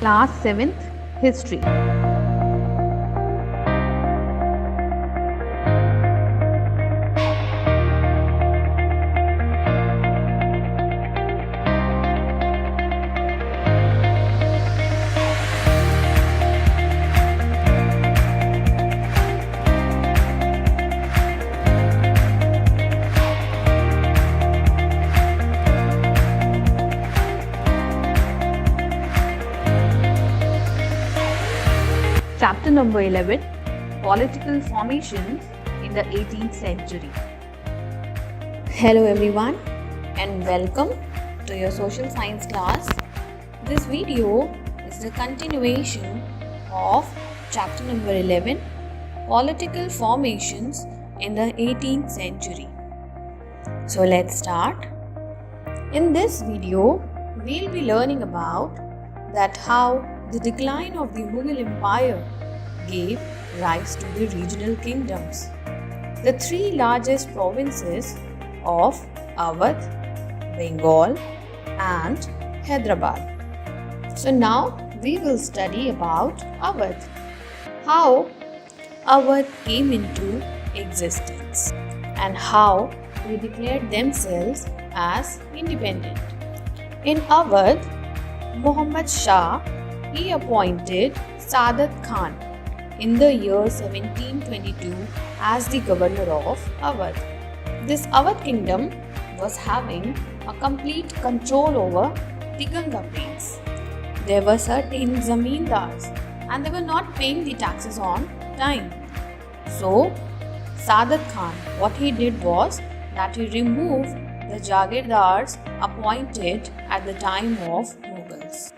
Class 7th History. Chapter number 11, Political Formations in the 18th Century. Hello everyone and welcome to your social science class. This video is the continuation of chapter number 11, Political Formations in the 18th Century. So let's start. In this video, we'll be learning about that how the decline of the Mughal Empire gave rise to the regional kingdoms. The three largest provinces of Awadh, Bengal and Hyderabad. So now we will study about Awadh. How Awadh came into existence and how they declared themselves as independent. In Awadh, Muhammad Shah he appointed Saadat Khan in the year 1722 as the governor of Awadh. This Awadh kingdom was having a complete control over the Ganga plains. There were certain zamindars and they were not paying the taxes on time. So, Saadat Khan, what he did was that he removed the Jagirdars appointed at the time of Mughals.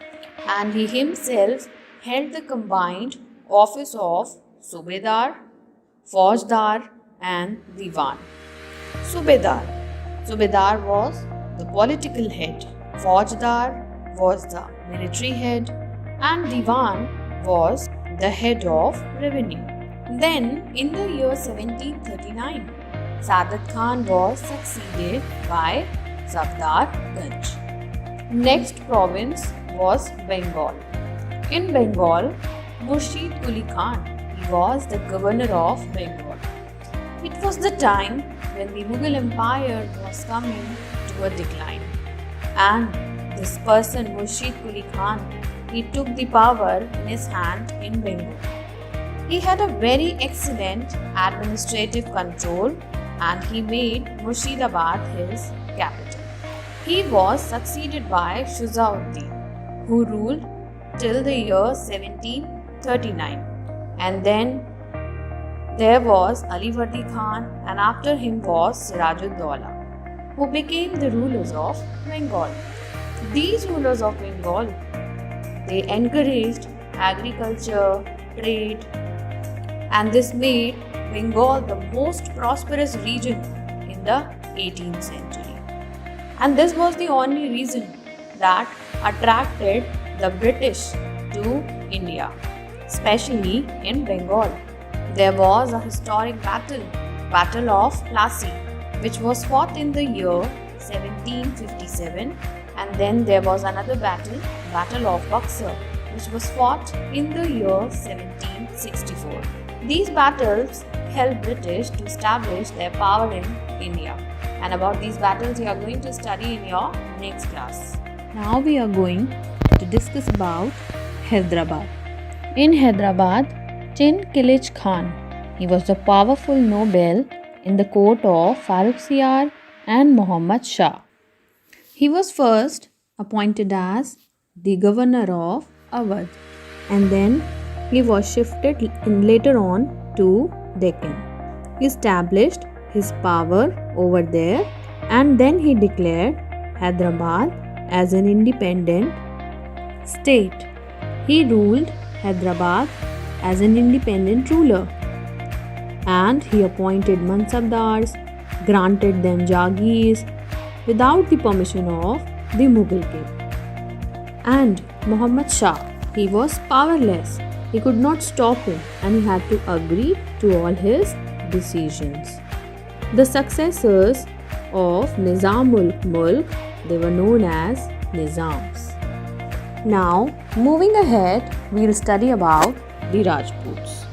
And he himself held the combined office of Subedar, Faujdar and Diwan. Subedar was the political head, Faujdar was the military head and Diwan was the head of revenue. Then in the year 1739, Saadat Khan was succeeded by Safdar Ganj. Next province was Bengal. In Bengal, Murshid Quli Khan he was the governor of Bengal. It was the time when the Mughal Empire was coming to a decline. And this person, Murshid Quli Khan, he took the power in his hand in Bengal. He had a very excellent administrative control and he made Murshidabad his capital. He was succeeded by Shujauddin, who ruled till the year 1739. And then there was Alivardi Khan and after him was Sirajud-Dowla, who became the rulers of Bengal. These rulers of Bengal, they encouraged agriculture, trade, and this made Bengal the most prosperous region in the 18th century. And this was the only reason that attracted the British to India, especially in Bengal. There was a historic Battle of Plassey, which was fought in the year 1757, and then there was another Battle of Buxar, which was fought in the year 1764. These battles helped British to establish their power in India. And about these battles we are going to study in your next class. Now we are going to discuss about Hyderabad. In Hyderabad, Chin Kilij Khan, he was the powerful noble in the court of Farrukhsiyar and Muhammad Shah. He was first appointed as the governor of Awadh and then he was shifted later on to Deccan. He established his power over there and then he declared Hyderabad as an independent state. He ruled Hyderabad as an independent ruler and he appointed Mansabdars, granted them Jagirs without the permission of the Mughal king. And Muhammad Shah, he was powerless. He could not stop him and he had to agree to all his decisions. The successors of Nizamul Mulk, they were known as Nizams. Now, moving ahead, we'll study about the Rajputs.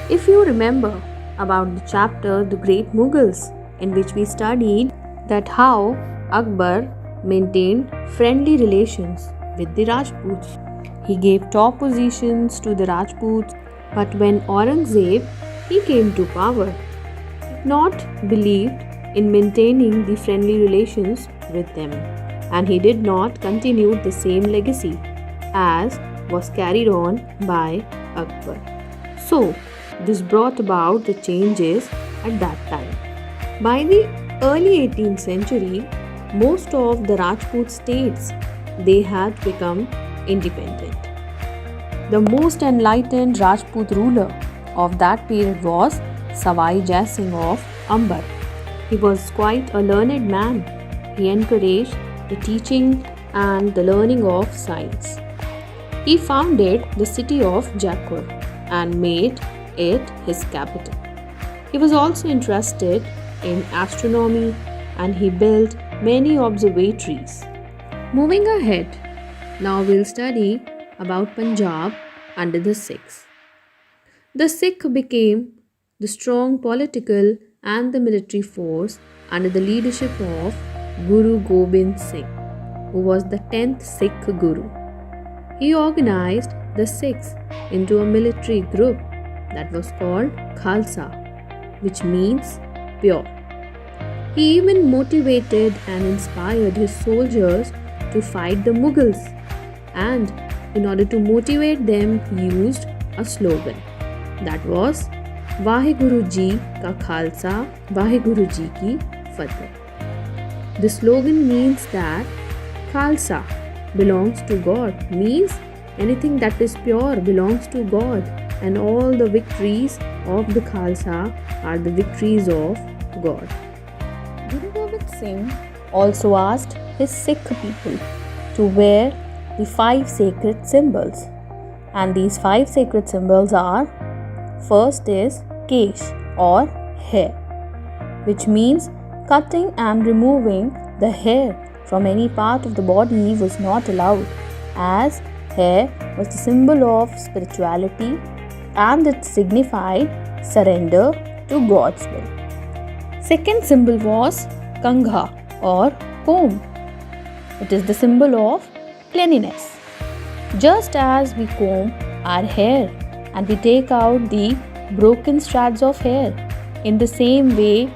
If you remember about the chapter The Great Mughals, in which we studied that how Akbar maintained friendly relations with the Rajputs. He gave top positions to the Rajputs, but when Aurangzeb he came to power, he did not believed in maintaining the friendly relations with them, and he did not continue the same legacy as was carried on by Akbar. So, this brought about the changes at that time. By the early 18th century, most of the Rajput states they had become independent. The most enlightened Rajput ruler of that period was Savai Jai Singh of Amber. He was quite a learned man. He encouraged the teaching and the learning of science. He founded the city of Jaipur and made it his capital. He was also interested in astronomy and he built many observatories. Moving ahead, now we'll study about Punjab under the Sikhs. The Sikh became the strong political and the military force under the leadership of Guru Gobind Singh, who was the 10th Sikh Guru. He organized the Sikhs into a military group that was called Khalsa, which means pure. He even motivated and inspired his soldiers to fight the Mughals, and in order to motivate them, he used a slogan that was Vaheguru Ji Ka Khalsa, Vaheguru Ji Ki Fateh. The slogan means that Khalsa belongs to God, means anything that is pure belongs to God, and all the victories of the Khalsa are the victories of God. Guru Gobind Singh also asked his Sikh people to wear the 5 sacred symbols, and these 5 sacred symbols are: first is kesh or hair, which means cutting and removing the hair from any part of the body was not allowed, as hair was the symbol of spirituality and it signified surrender to God's will. Second symbol was kangha or comb. It is the symbol of cleanliness. Just as we comb our hair and we take out the broken strands of hair, in the same way,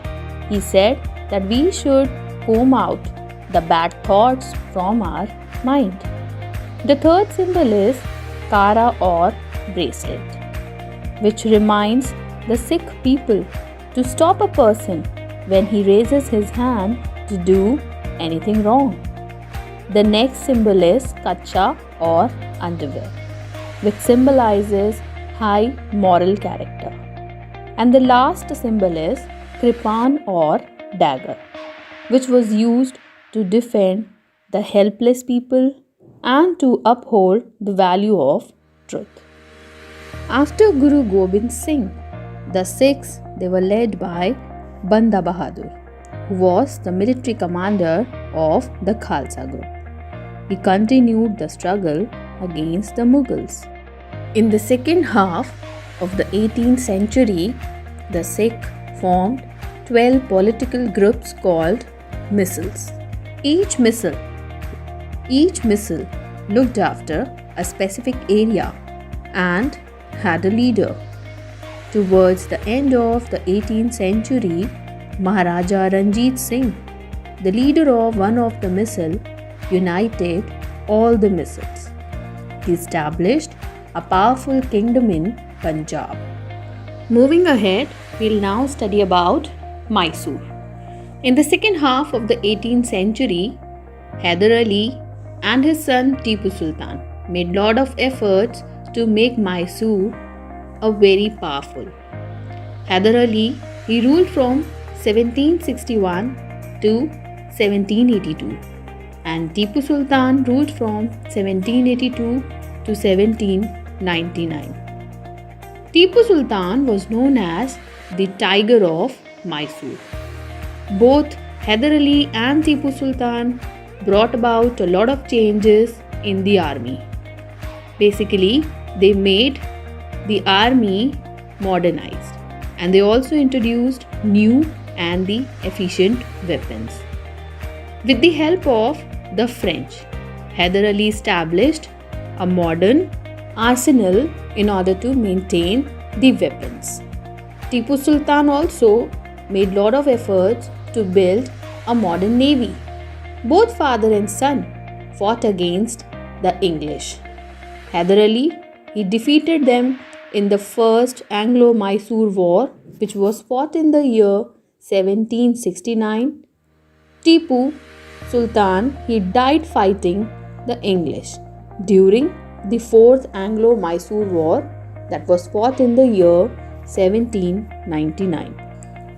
he said that we should comb out the bad thoughts from our mind. The third symbol is kara or bracelet, which reminds the Sikh people to stop a person when he raises his hand to do anything wrong. The next symbol is kacha or underwear, which symbolizes high moral character. And the last symbol is kripan or dagger, which was used to defend the helpless people and to uphold the value of truth. After Guru Gobind Singh, the Sikhs they were led by Banda Bahadur, who was the military commander of the Khalsa group. He continued the struggle against the Mughals. In the second half of the 18th century, the Sikh formed 12 political groups called missals. Each missal looked after a specific area and had a leader. Towards the end of the 18th century, Maharaja Ranjit Singh, the leader of one of the missal, united all the missals. He established a powerful kingdom in Punjab. Moving ahead, we'll now study about Mysore. In the second half of the 18th century, Hyder Ali and his son Tipu Sultan made lot of efforts to make Mysore a very powerful. Hyder Ali, he ruled from 1761 to 1782, and Tipu Sultan ruled from 1782 to 1799. Tipu Sultan was known as the Tiger of Mysore. Both Hyder Ali and Tipu Sultan brought about a lot of changes in the army. Basically, they made the army modernized, and they also introduced new and the efficient weapons. With the help of the French, Hyder Ali established a modern arsenal in order to maintain the weapons. Tipu Sultan also made lot of efforts to build a modern navy. Both father and son fought against the English. Hyder Ali, he defeated them in the First Anglo-Mysore War, which was fought in the year 1769. Tipu Sultan, he died fighting the English during the Fourth Anglo-Mysore War that was fought in the year 1799.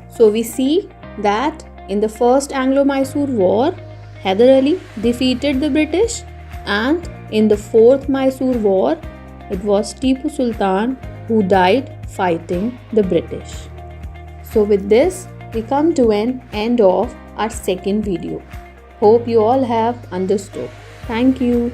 So we see that in the First Anglo-Mysore War, Hyder Ali defeated the British, and in the Fourth Mysore War, it was Tipu Sultan who died fighting the British. So with this, we come to an end of our second video. Hope you all have understood. Thank you.